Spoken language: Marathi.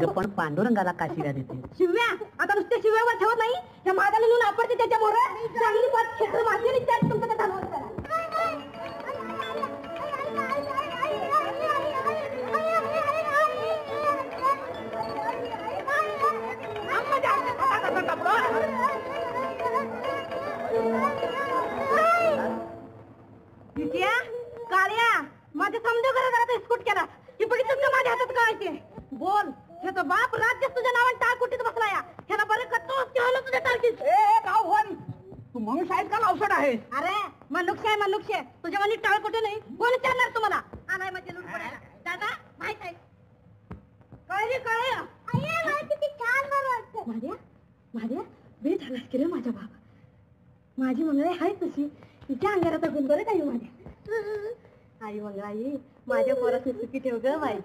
अगं पण पांडुरंगाला का शिव्या देते? शिव्या आता नुसत्या शिव्यावर ठेवत नाही, या माझ्याला नेऊन आपडते त्याच्यामुळे चांगली बात क्षेत्र माझी त्यात तुमचं त्याला काळ्या माझ्या समजा घरात स्कूट केला की बघितलं का माझ्या हातात काय ते बोल. ह्याचा बाप राज्य तुझ्या नावाने टाळकुटीत बसलाय. ह्याला बरं कत्तोस की हलो तुझ्या टाळकीत. गाव होन तू मनुष्य आहेस का लावसट आहेस? अरे मनुष्य तुझ्या वाणी टाळकुटी नाही. कोण विचारणार तुम्हाला? आलाय म्हणजे लूट पडायला. दादा माहित आहे कळे किती छान बरं माझ्या बे झालास की रे माझ्या बाबा. माझी मंगळाई आहे तशी तिच्या अंगाराचा गुण बरं काही माझ्या आई मंगळाई माझ्या पोराची सुखी ठेव ग बाई.